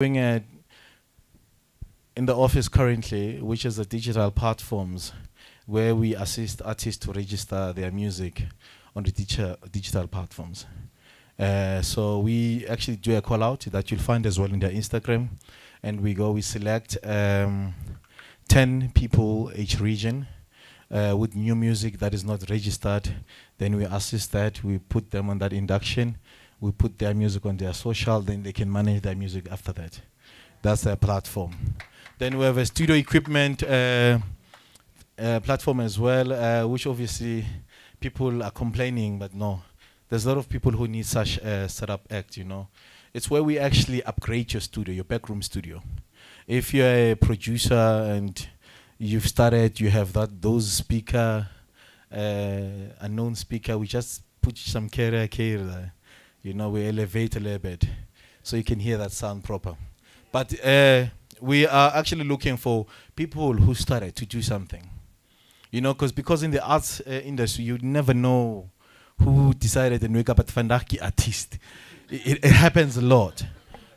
doing it in the office currently, which is the digital platforms where we assist artists to register their music on the digital platforms. So we actually do a call out that you'll find as well in their Instagram, and we select 10 people each region with new music that is not registered. Then we assist that, we put them on that induction, we put their music on their social, then they can manage their music after that. That's their platform. Then we have a studio equipment platform as well, which obviously people are complaining, but no. There's a lot of people who need such a setup act, you know. It's where we actually upgrade your studio, your backroom studio. If you're a producer and you've started, you have those speaker, unknown speaker, we just put some carrier there. You know, we elevate a little bit so you can hear that sound proper. But we are actually looking for people who started to do something. You know, because in the arts industry, you never know who decided to wake up at Fandaki artist. It happens a lot.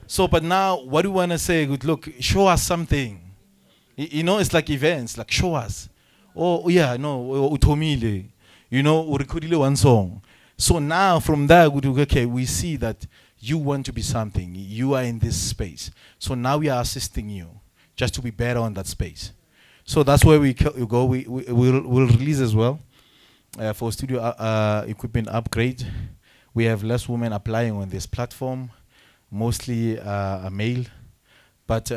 So, but now, what do we want to say? Good, look, show us something. You know, it's like events, like show us. Oh, yeah, no, utomile. You know, we recorded one song. So now, from there, okay, we see that you want to be something. You are in this space. So now we are assisting you just to be better on that space. So that's where we go. We'll release as well. For studio equipment upgrade, we have less women applying on this platform, mostly a male, but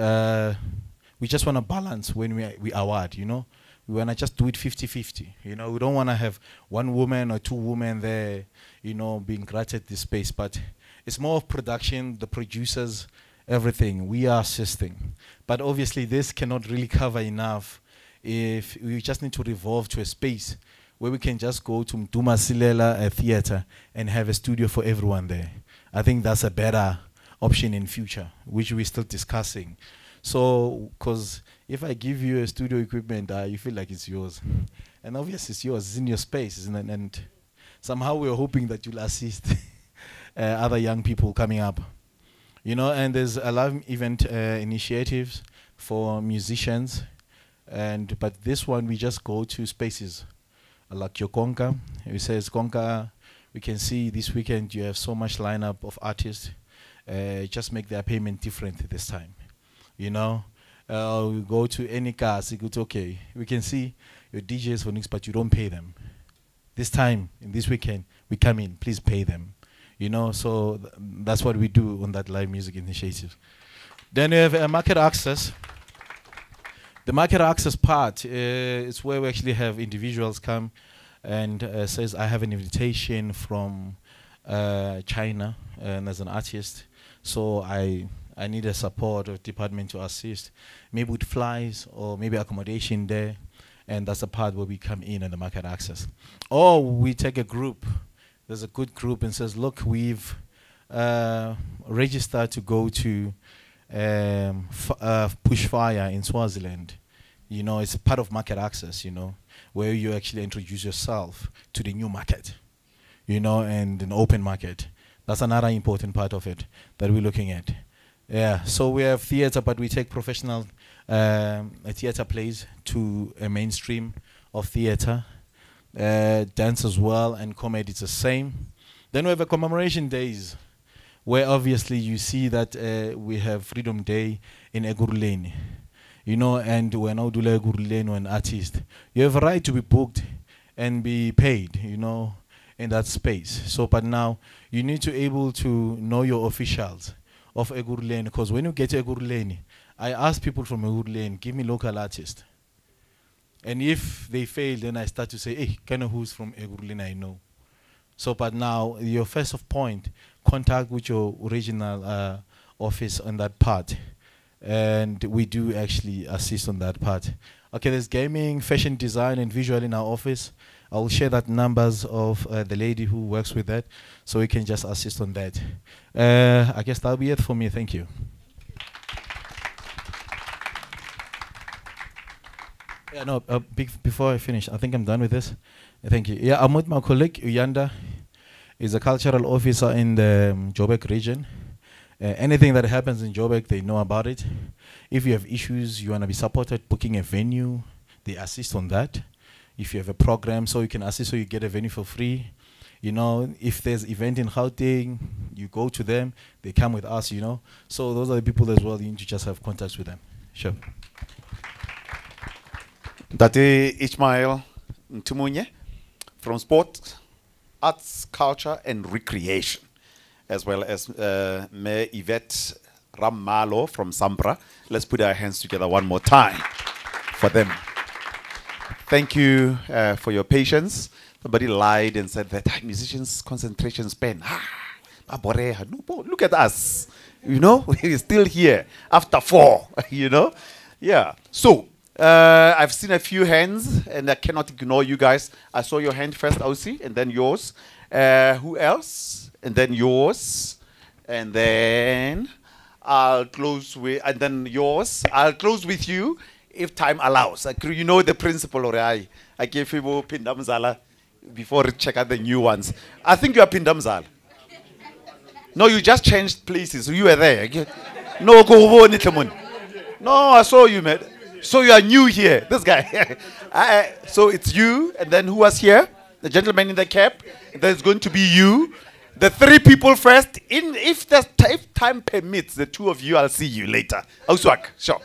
we just want to balance when we award, you know. We want to just do it 50-50, you know. We don't want to have one woman or two women there, you know, being granted this space, but it's more of production, the producers, everything. We are assisting. But obviously this cannot really cover enough if we just need to revolve to a space where we can just go to Mduma Silela theater and have a studio for everyone there. I think that's a better option in future, which we're still discussing. So, because if I give you a studio equipment, you feel like it's yours. And obviously it's yours, it's in your space, isn't it? And somehow we're hoping that you'll assist other young people coming up. You know, and there's a lot of event initiatives for musicians. But this one, we just go to spaces like your Konka. It says Konka, we can see this weekend you have so much lineup of artists. Just make their payment different this time. You know, we go to any cars, it's okay. We can see your DJs for next, but you don't pay them. This time, in this weekend, we come in, please pay them. You know, so that's what we do on that live music initiative. Then we have market access. The market access part is where we actually have individuals come and says, I have an invitation from China and as an artist, so I need a support of department to assist, maybe with flies or maybe accommodation there, and that's the part where we come in and the market access. Or we take a group, there's a good group and says, look, we've registered to go to Push Fire in Swaziland. You know, it's a part of market access, you know, where you actually introduce yourself to the new market, you know, and an open market. That's another important part of it that we're looking at. Yeah, so we have theater, but we take professional theater plays to a mainstream of theater. Dance as well, and comedy is the same. Then we have a commemoration days, where obviously you see that we have Freedom Day in Eguruleni. You know, and when I do Eguruleni, an artist, you have a right to be booked and be paid, you know, in that space. So, but now you need to able to know your officials of Eguruleni, because when you get to Eguruleni, I ask people from Eguruleni, give me local artists. And if they fail, then I start to say, hey, kind of who's from Eguruleni I know. So, but now your first of point, contact with your original office on that part. And we do actually assist on that part. Okay, there's gaming, fashion design, and visual in our office. I will share that numbers of the lady who works with that, so we can just assist on that. I guess that'll be it for me. Thank you. Yeah, no, before I finish, I think I'm done with this. Thank you. Yeah, I'm with my colleague, Uyanda. He's a cultural officer in the Joburg region. Anything that happens in Joburg, they know about it. If you have issues, you want to be supported, booking a venue, they assist on that. If you have a program, so you can assist, so you get a venue for free. You know, if there's event in Gauteng, you go to them, they come with us, you know. So those are the people as well, you need to just have contacts with them. Sure. Date Ismail Ntumunye from Sport, Arts, Culture and Recreation, as well as Mayor Yvette Ramalo from Sampra. Let's put our hands together one more time for them. Thank you for your patience. Somebody lied and said that musicians' concentration span. Look at us. You know, we're still here after 4, you know. Yeah. So, I've seen a few hands and I cannot ignore you guys. I saw your hand first, Ausi, and then yours. Who else? And then yours. And then I'll close with, and then yours. I'll close with you if time allows. Like, you know the principle, or I gave you Pindamzala before we check out the new ones. I think you are Pindamzala. No, you just changed places. You were there. No, go on. No, I saw you, man. So you are new here. This guy. So it's you, and then who was here? The gentleman in the cap. There's going to be you. The 3 people first. If time permits, the 2 of you, I'll see you later. Auswak, sure.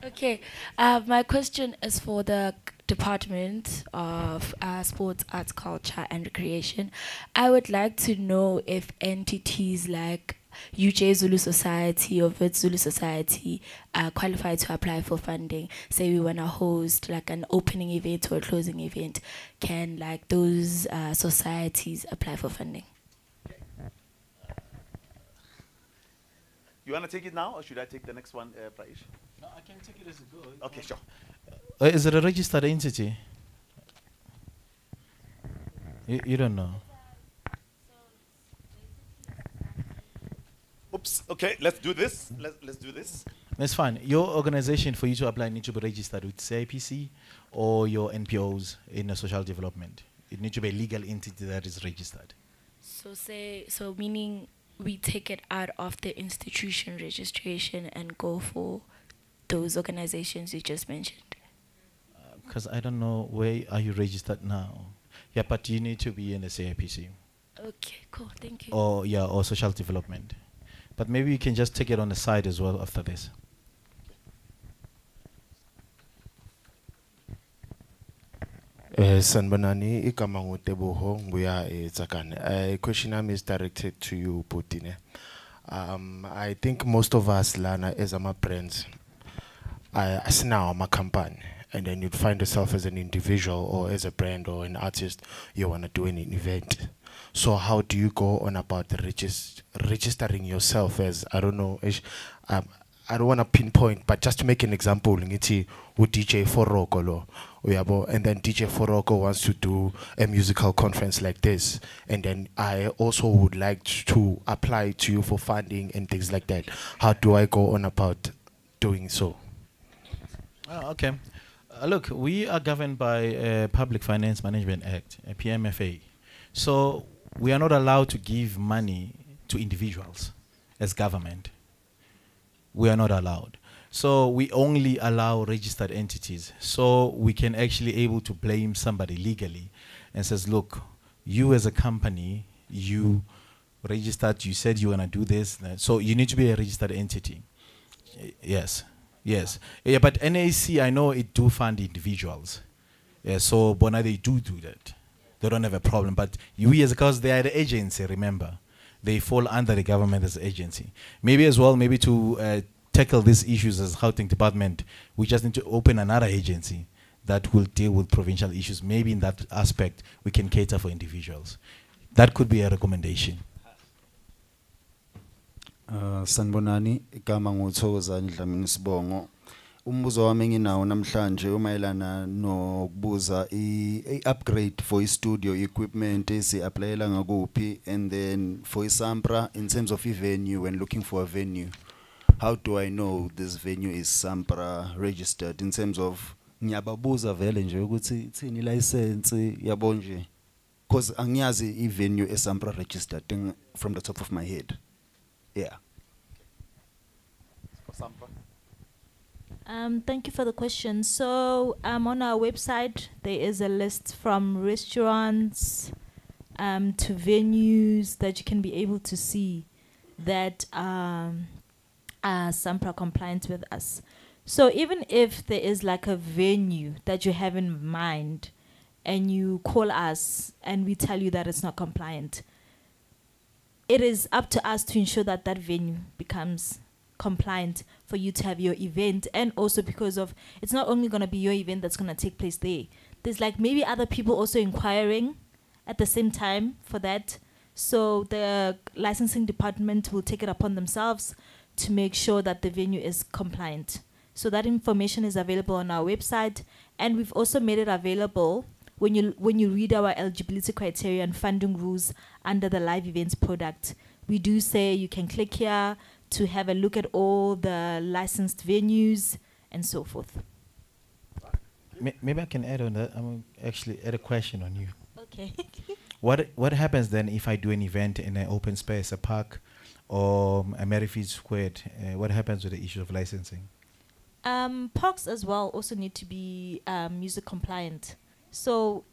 Okay, my question is for the Department of Sports, Arts, Culture and Recreation. I would like to know if entities like UJ Zulu Society or Vit Zulu Society are qualified to apply for funding. Say we want to host like an opening event or a closing event. Can like those societies apply for funding? You want to take it now, or should I take the next one, Praish? No, I can take it as a go. Okay, sure. Is it a registered entity? You don't know. Oops. Okay, let's do this. Let's do this. That's fine. Your organization, for you to apply, needs to be registered with CIPC or your NPOs in a social development. It needs to be a legal entity that is registered. So meaning we take it out of the institution registration and go for those organizations you just mentioned? Because I don't know, where are you registered now? Yeah, but you need to be in the CIPC. Okay, cool, thank you. Or social development. But maybe you can just take it on the side as well after this. Sanbanani, Ikamangu Teboho, Nguya Tsakane. Question is directed to you, Putine. I think most of us learn as our friends. As now, I'm a company, and then you'd find yourself as an individual or as a brand or an artist, you want to do an event. So how do you go on about registering yourself as, I don't know, I don't want to pinpoint, but just to make an example, ngiti DJ Foroko, and then DJ Foroko wants to do a musical conference like this, and then I also would like to apply to you for funding and things like that. How do I go on about doing so? Okay. Look, we are governed by Public Finance Management Act, a PMFA. So we are not allowed to give money to individuals as government. We are not allowed. So we only allow registered entities. So we can actually able to blame somebody legally and says, look, you as a company, you registered, you said you want to do this. So you need to be a registered entity. Yes. Yes. Yeah, but NAC, I know it do fund individuals. Yeah, so Bona, they do that. They don't have a problem. But we, as because they are the agency, remember, they fall under the government as agency. Maybe as well, maybe to tackle these issues as Gauteng department, we just need to open another agency that will deal with provincial issues. Maybe in that aspect, we can cater for individuals. That could be a recommendation. Sanbonani, igama nguthokozani Dlamini Sibongo. Umbuzo wami enginawo namhlanje umayelana nokubuza i-upgrade for i-studio equipment esi-applyela ngakuphi, and then for i-Sampra in terms of i-venue, when looking for a venue, how do I know this venue is Sampra registered in terms of ngiyababuza vele nje ukuthi ithini license yabo nje? Because angiyazi i-venue eSAMPRA registered from the top of my head. Yeah. Thank you for the question. So on our website, there is a list from restaurants to venues that you can be able to see that are SAMPRA compliant with us. So even if there is like a venue that you have in mind and you call us and we tell you that it's not compliant, it is up to us to ensure that that venue becomes compliant for you to have your event. And also because of, it's not only going to be your event that's going to take place there. There's like maybe other people also inquiring at the same time for that. So the licensing department will take it upon themselves to make sure that the venue is compliant. So that information is available on our website, and we've also made it available when you read our eligibility criteria and funding rules under the live events product. We do say you can click here to have a look at all the licensed venues and so forth. Maybe I can add on that. I'm actually add a question on you. Okay. What happens then if I do an event in an open space, a park, or a Merrifield Squared? What happens with the issue of licensing? Parks as well also need to be music compliant. So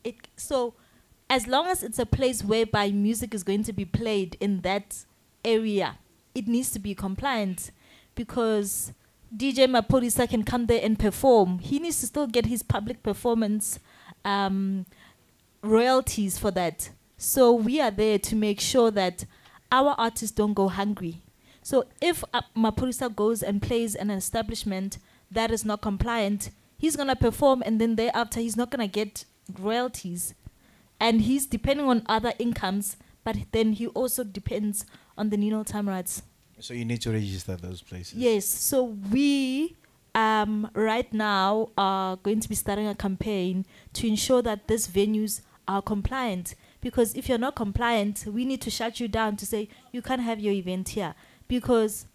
as long as it's a place whereby music is going to be played in that area, it needs to be compliant, because DJ Mapolisa can come there and perform. He needs to still get his public performance royalties for that. So we are there to make sure that our artists don't go hungry. So if Mapolisa goes and plays an establishment that is not compliant, he's going to perform, and then thereafter he's not going to get royalties. And he's depending on other incomes, but then he also depends on the Nino time rights. So you need to register those places? Yes. So we right now are going to be starting a campaign to ensure that these venues are compliant. Because if you're not compliant, we need to shut you down to say you can't have your event here. Because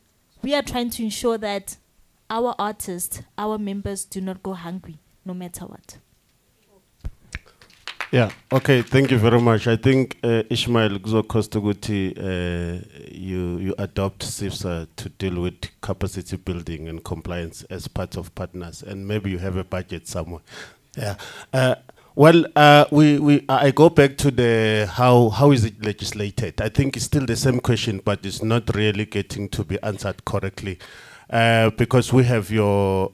we are trying to ensure that our artists, our members do not go hungry, no matter what. Yeah, okay, thank you very much. I think Ishmael Kostoguti, you adopt SIFSA to deal with capacity building and compliance as part of partners, and maybe you have a budget somewhere. Yeah. I go back to the how is it legislated? I think it's still the same question, but it's not really getting to be answered correctly. Because we have your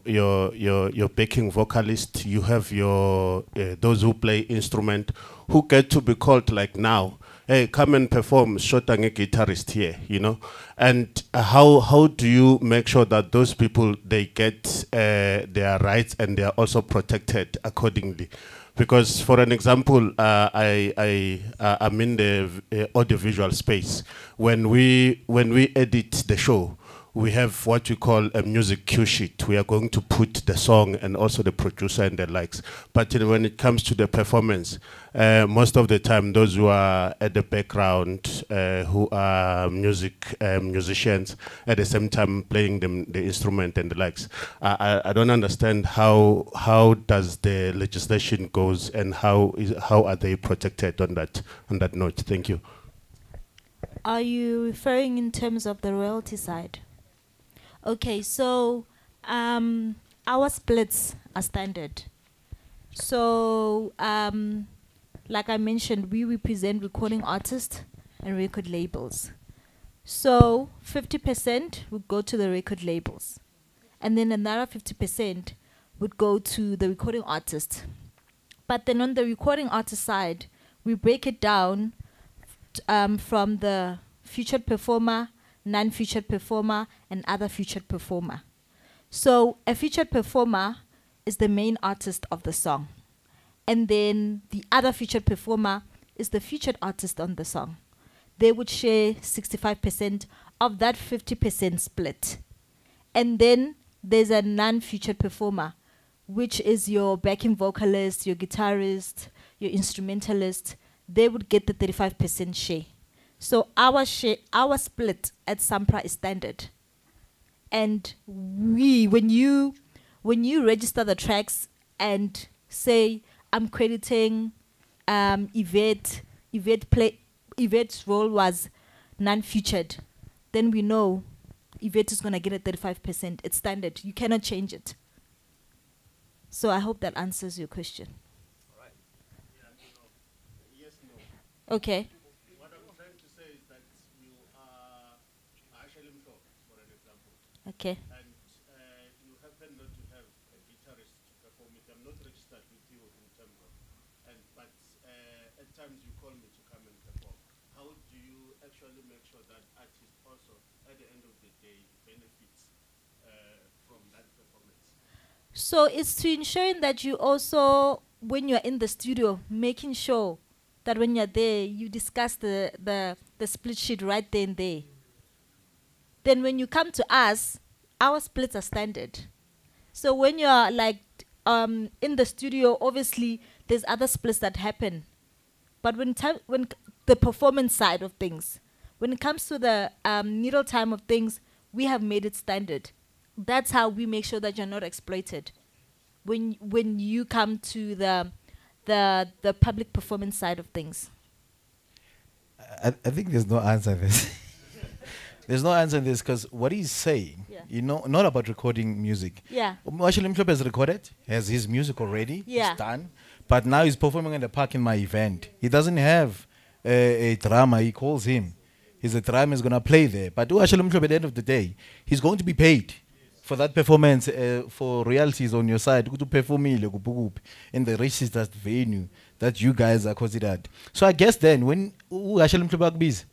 backing vocalist, you have your those who play instrument, who get to be called like now, hey, come and perform, shotang a guitarist here, you know. And how do you make sure that those people, they get their rights and they are also protected accordingly? Because for an example, I'm in the audiovisual space. When we edit the show, we have what we call a music cue sheet. We are going to put the song and also the producer and the likes. But when it comes to the performance, most of the time, those who are at the background, who are musicians, at the same time playing the instrument and the likes, I don't understand how does the legislation goes, and how are they protected on that note? Thank you. Are you referring in terms of the royalty side? Okay, so our splits are standard. So, like I mentioned, we represent recording artists and record labels. So 50% would go to the record labels, and then another 50% would go to the recording artist. But then on the recording artist side, we break it down from the featured performer, non-featured performer, and other featured performer. So a featured performer is the main artist of the song, and then the other featured performer is the featured artist on the song. They would share 65% of that 50% split. And then there's a non-featured performer, which is your backing vocalist, your guitarist, your instrumentalist. They would get the 35% share. So our split at SAMPRA is standard. And when you register the tracks and say, I'm crediting Yvette Yvette's role was non-featured, then we know Yvette is gonna get a 35%. It's standard. You cannot change it. So I hope that answers your question. Okay. What I'm trying to say is that you are actually for an example, Okay. and you happen not to have a guitarist to perform it. I'm not registered with you in terms of, but at times you call me to come and perform. How do you actually make sure that artist also, at the end of the day, benefits from that performance? So it's to ensuring that you also, when you're in the studio, making sure that when you're there, you discuss the split sheet right there and there. Then when you come to us, our splits are standard. So when you're like in the studio, obviously there's other splits that happen. But when the performance side of things, when it comes to the needle time of things, we have made it standard. That's how we make sure that you're not exploited when you come to the public performance side of things. I think there's no answer to this. There's no answer to this because what he's saying, Yeah. you know, not about recording music. Yeah. Actually, Mhlophe has recorded, has his music already, Yeah. it's done. But now he's performing in the park in my event. He doesn't have a drama, he calls him. He's a drama, he's going to play there. But actually, Mhlophe, at the end of the day, he's going to be paid for that performance, for royalties on your side, to perform in the registered venue that you guys are considered. So I guess then, when actually Mhlophe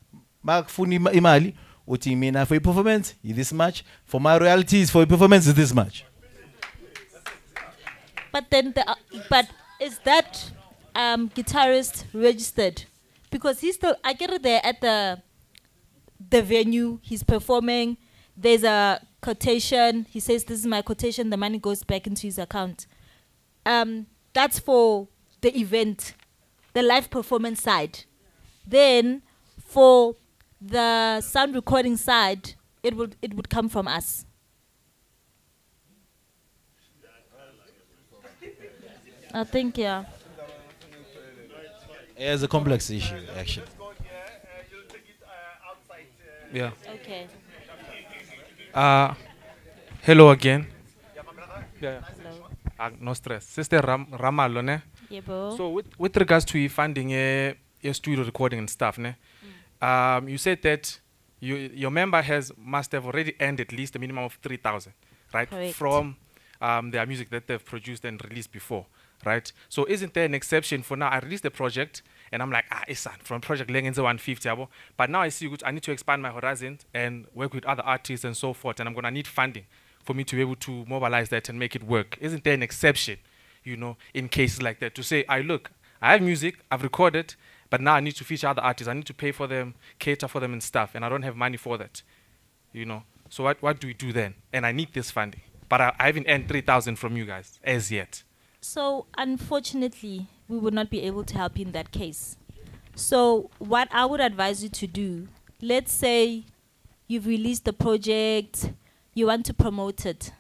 imali, uthi mina for your performance is this much, for my royalties for your performance is this much. But then, but is that guitarist registered? Because he's still, I get it there at the venue, he's performing, there's a quotation, he says this is my quotation, the money goes back into his account. That's for the event, the live performance side. Then for the sound recording side, it would come from us. I think, yeah. It's a complex issue, actually. Yeah. Okay. Hello again. Yeah. Hello. No stress. Sister Ramalo, ne? Yeah, bro. So with regards to funding your studio recording and stuff, ne? You said that your member must have already earned at least a minimum of 3,000, right? Correct. From their music that they've produced and released before, right? So isn't there an exception for now? I released the project and I'm like, it's from project Lengenze 150, yabo. But now I see I need to expand my horizons and work with other artists and so forth, and I'm gonna need funding for me to be able to mobilize that and make it work. Isn't there an exception, you know, in cases like that, to say, look, I have music, I've recorded, but now I need to feature other artists. I need to pay for them, cater for them and stuff, and I don't have money for that, you know. So what do we do then? And I need this funding, but I haven't earned 3,000 from you guys as yet. So unfortunately, we would not be able to help you in that case. So what I would advise you to do, let's say you've released the project, you want to promote it.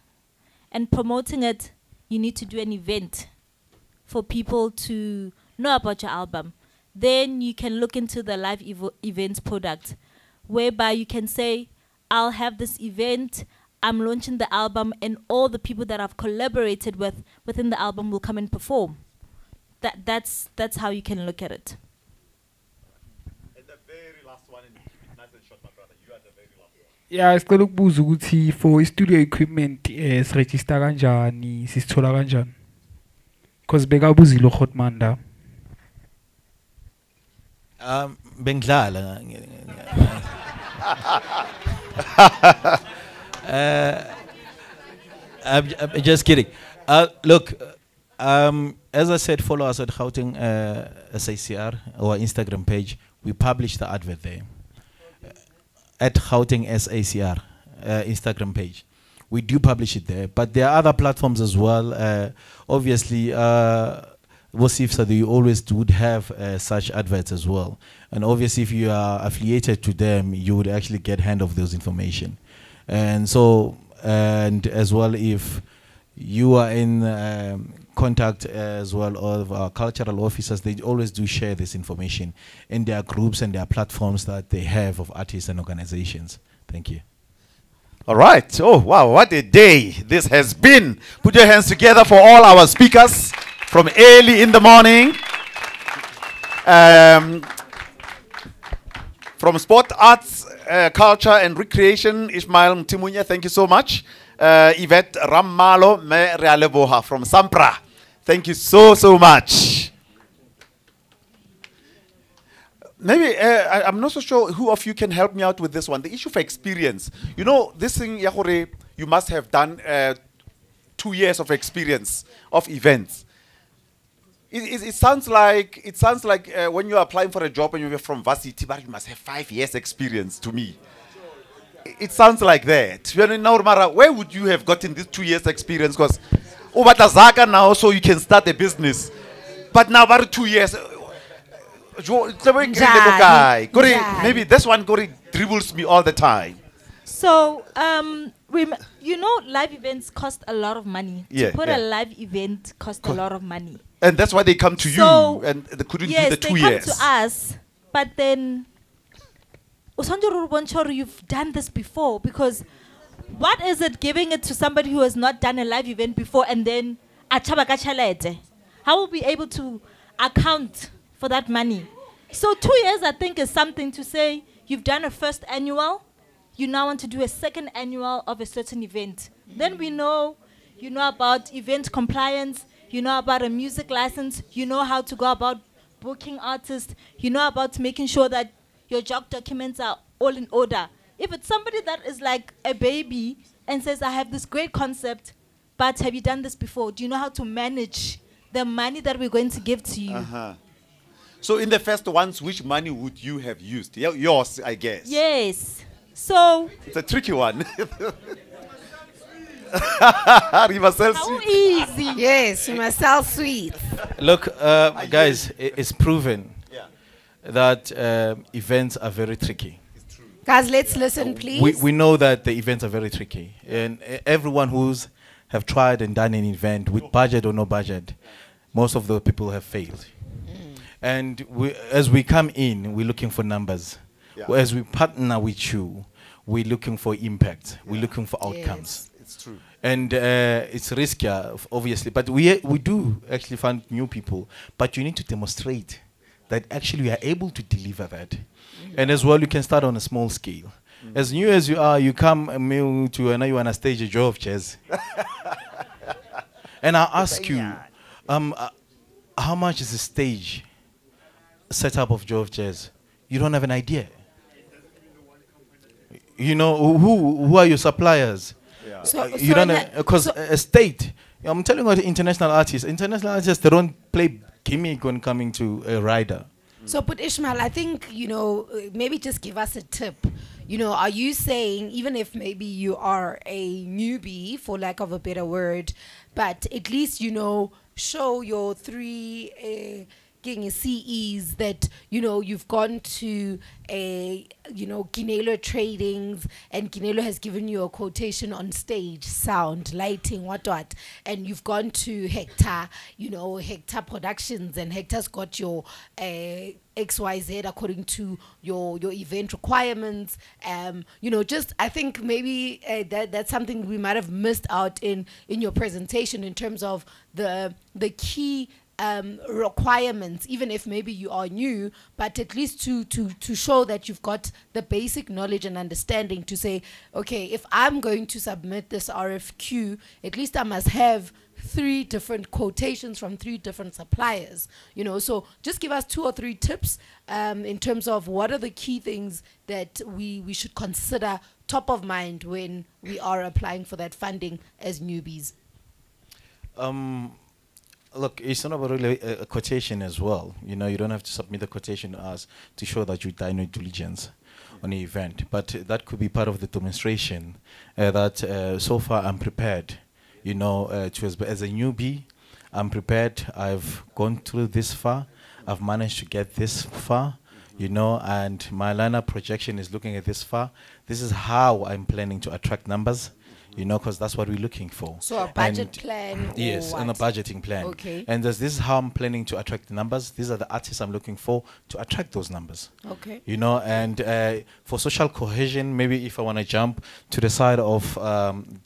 And promoting it, you need to do an event for people to know about your album. Then you can look into the live events product, whereby you can say, I'll have this event, I'm launching the album, and all the people that I've collaborated with within the album will come and perform. That's how you can look at it. And the very last one, and keep it nice and short, my brother. You are the very last one. Yeah, sicela ukubuza ukuthi for studio equipment siregister kanjani, sisithola kanjani? Because bekabuzile uHotmanda. Bengdlala. I'm just kidding. Look, as I said, follow us at Gauteng SACR, our Instagram page. We publish the advert there. At Gauteng SACR, Instagram page. We do publish it there, but there are other platforms as well. Obviously, Wasif you always would have such adverts as well. And obviously, if you are affiliated to them, you would actually get hand of those information. And so, and as well, if You are in contact as well of our cultural officers. They always do share this information in their groups and their platforms that they have of artists and organizations. Thank you. All right. Oh, wow. What a day this has been. Put your hands together for all our speakers from early in the morning. From sport, arts, culture, and recreation, Ishmael Mtimunya, thank you so much. Yvette Rammalo Me Realeboha from Sampra. Thank you so, so much. Maybe, I'm not so sure who of you can help me out with this one. The issue of experience. You know, this thing, Yahore, you must have done 2 years of experience of events. It sounds like when you're applying for a job and you're from varsity, but you must have 5 years experience to me. It sounds like that. Now, where would you have gotten this 2 years experience? Because Zaka now, so you can start a business. But now about 2 years. Maybe this one dribbles me all the time. So, you know, live events cost a lot of money. Yeah, to put yeah. a live event costs a lot of money. And that's why they come to So, you, and they couldn't yes, do the 2 they years. come to us, but then you've done this before, because what is it giving it to somebody who has not done a live event before and then how will we be able to account for that money? So 2 years, I think, is something to say you've done a first annual, you now want to do a second annual of a certain event. Then we know, you know about event compliance, you know about a music license, you know how to go about booking artists, you know about making sure that your job documents are all in order. If it's somebody that is like a baby and says, I have this great concept, but have you done this before? Do you know how to manage the money that we're going to give to you? So in the first ones, which money would you have used? Yours, I guess. Yes. So It's a tricky one. how easy? Yes, you must sell sweets. Look, guys, it's proven that events are very tricky. Guys, let's listen, please. We know that the events are very tricky, and everyone who's have tried and done an event with budget or no budget, most of the people have failed. And as we come in, we're looking for numbers. As we partner with you, we're looking for impact. We're looking for outcomes. It's true. And it's riskier, obviously, but we do actually find new people. But you need to demonstrate that actually we are able to deliver that. And as well, you can start on a small scale. As new as you are, you come to and you want to stage a draw of chairs. And I'll ask you, how much is the stage setup of draw of chairs? You don't have an idea. You know, who are your suppliers? You don't know, because a state, I'm telling you, international artists, they don't play gimmick when coming to a rider. So, but Ishmael, I think, you know, maybe just give us a tip. You know, are you saying, even if maybe you are a newbie, for lack of a better word, but at least, you know, show your 3 CEs that, you know, you've gone to Ginelo Tradings, and Ginelo has given you a quotation on stage, sound, lighting, what, and you've gone to Hector, you know, Hector Productions, and Hector's got your XYZ according to your event requirements. You know, just I think maybe that's something we might have missed out in your presentation in terms of the key requirements, even if maybe you are new, but at least to show that you've got the basic knowledge and understanding to say, okay, if I'm going to submit this RFQ, at least I must have 3 different quotations from 3 different suppliers, you know. So just give us 2 or 3 tips in terms of what are the key things that we should consider top of mind when we are applying for that funding as newbies. Look, it's not about really a quotation as well. You know, you don't have to submit the quotation to us to show that you've done your diligence on the event. But that could be part of the demonstration that so far I'm prepared. You know, as a newbie, I'm prepared. I've gone through this far. I've managed to get this far. you know, and my lineup projection is looking at this far. This is how I'm planning to attract numbers, you know, because that's what we're looking for. So a budget And plan or yes, and a what? budgeting plan. Okay. And this is how I'm planning to attract the numbers. These are the artists I'm looking for to attract those numbers. Okay. You know, and for social cohesion, maybe if I want to jump to the side of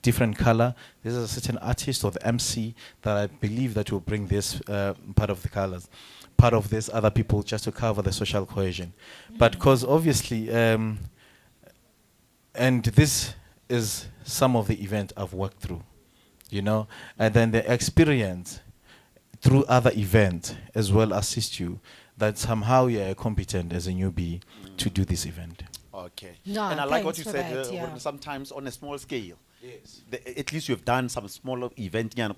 different color, there's a certain artist or the MC that I believe that will bring this part of the colors, part of this other people just to cover the social cohesion. But because obviously, and this is some of the event I've worked through, you know, and then the experience through other events as well assist you that somehow you're competent as a newbie to do this event. Okay. No, And I like what you thanks for said, that, yeah. sometimes on a small scale. Yes. At least you've done some smaller event. You've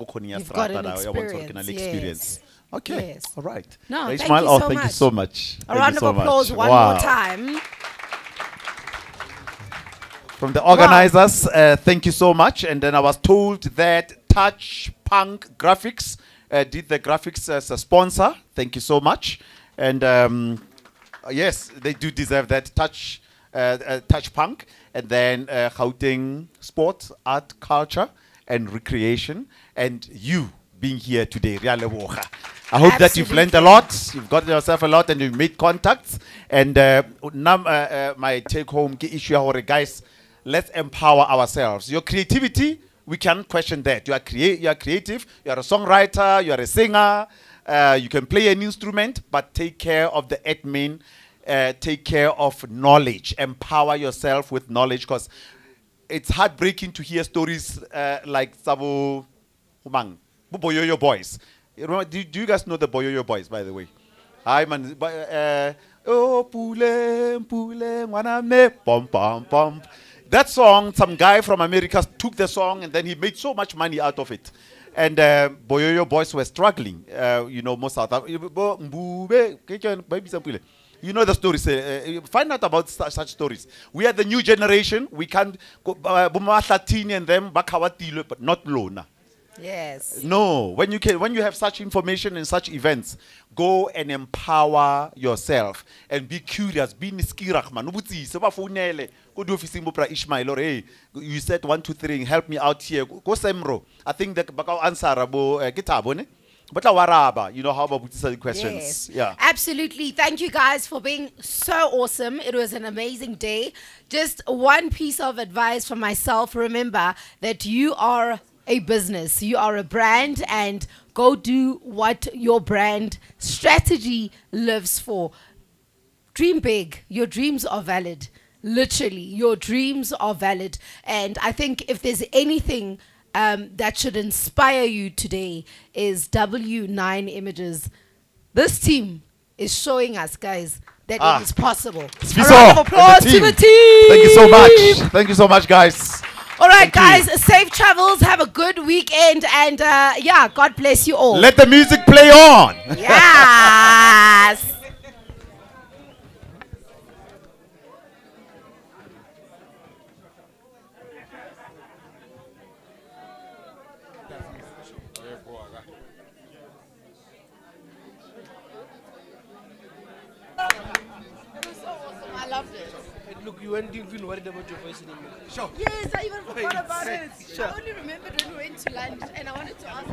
got an experience. Okay. Yes. All right. No, thank Ismail, you oh, so thank you much. so much. A Thank round you of so applause much. one Wow. more time. From the organizers, thank you so much. And then I was told that Touch Punk Graphics did the graphics as a sponsor. Thank you so much. And yes, they do deserve that. Touch Punk. And then Gauteng Sport, Art, Culture, and Recreation. And you being here today. Ria leboga. I hope that you've learned a lot, you've got yourself a lot, and you've made contacts. And my take home issue, guys, let's empower ourselves. Your creativity, we can't question that. You are creative, you are a songwriter, you are a singer, you can play an instrument, but take care of the admin, take care of knowledge. Empower yourself with knowledge, because it's heartbreaking to hear stories like Sabo Humang, Boyoyo Boys. You know, do you guys know the Boyoyo Boys, by the way? Hi, man. Oh, pule, pule, wana me, pom, pom, pom. That song, some guy from America took the song and then he made so much money out of it. And Boyoyo Boys were struggling. You know, most South Africa. You know the stories. Find out about such stories. We are the new generation. We can't go, and them, but not Lona. Yes. No, when you have such information and such events, go and empower yourself and be curious. Be niskirak man. Go do Ishmael or hey, you said 1, 2, 3. Help me out here. Go semro. I think that bakau answer abo kitabone. But waraba, you know how about the questions? Yes. Yeah. Absolutely. Thank you guys for being so awesome. It was an amazing day. Just one piece of advice for myself. Remember that you are a business, you are a brand, and go do what your brand strategy lives for. Dream big. Your dreams are valid. Literally, your dreams are valid. And I think if there's anything that should inspire you today is W9 Images. This team is showing us, guys, that it is possible. A round of applause to the team. Thank you so much. Thank you so much, guys. All right, guys, safe travels. Have a good weekend. And yeah, God bless you all. Let the music play on. Yes. I loved it. Look, you weren't even worried about your voice anymore. Sure. Yes, I even forgot about it. I only remembered when we went to lunch and I wanted to ask.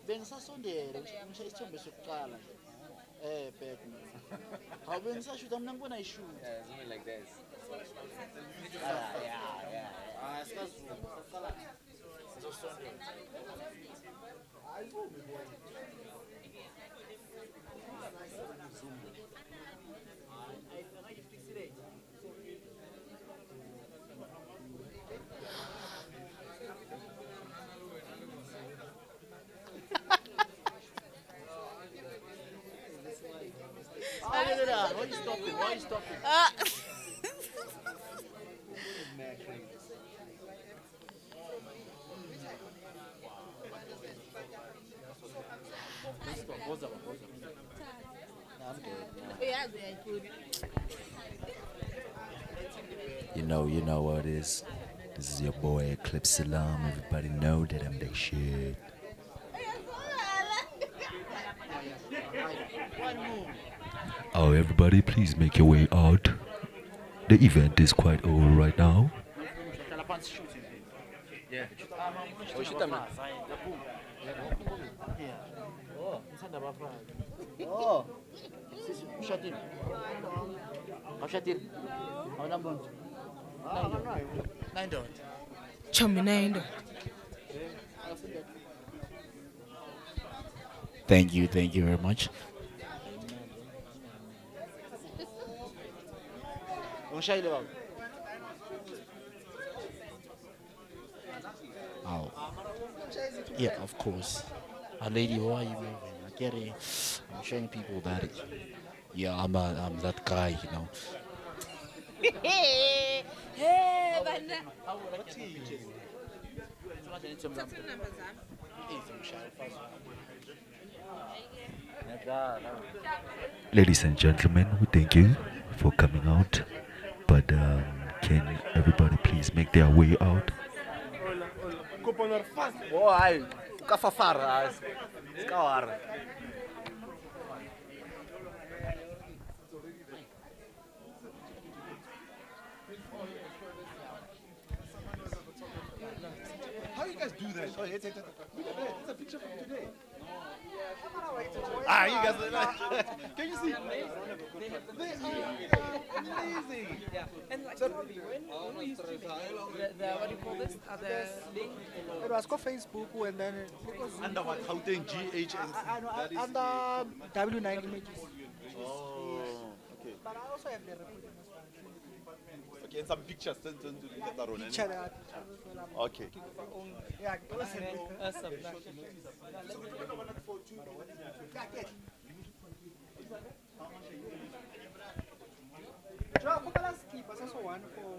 bengisasondele ngisho isithombe sokuqala back hawu bengisashuta mina ngibona ishoot something like this yeah sikazuma sasala sizosondela Why are you stopping? Why are you stopping? You know what it is. This is your boy Eclipse Salam. Everybody know that I'm the shit. Oh, everybody, please make your way out. The event is quite over right now. Yeah. Oh, shoot them. Oh, shut him. Shut him. How number? 9 dot. Chummy 9 dot. Thank you very much. Oh, yeah, of course. A lady, why are you moving? I get it. I'm showing people that, yeah, I'm that guy, you know. Hey, Banda. Ladies and gentlemen, we thank you for coming out. But can everybody please make their way out? How do you guys do that? Oh, it's a picture from today. Ah, you guys are like, can you see? They are amazing. Yeah, and like probably when we used to make the what do you call this? The link. It was called Facebook, and then it was Under what? Gauteng GHNC. under W9 images. Oh, okay. But I also have the recording as well. Okay, and some pictures sent to the Taron. Picture. Okay. Yeah, Joe, skip. That's also one for.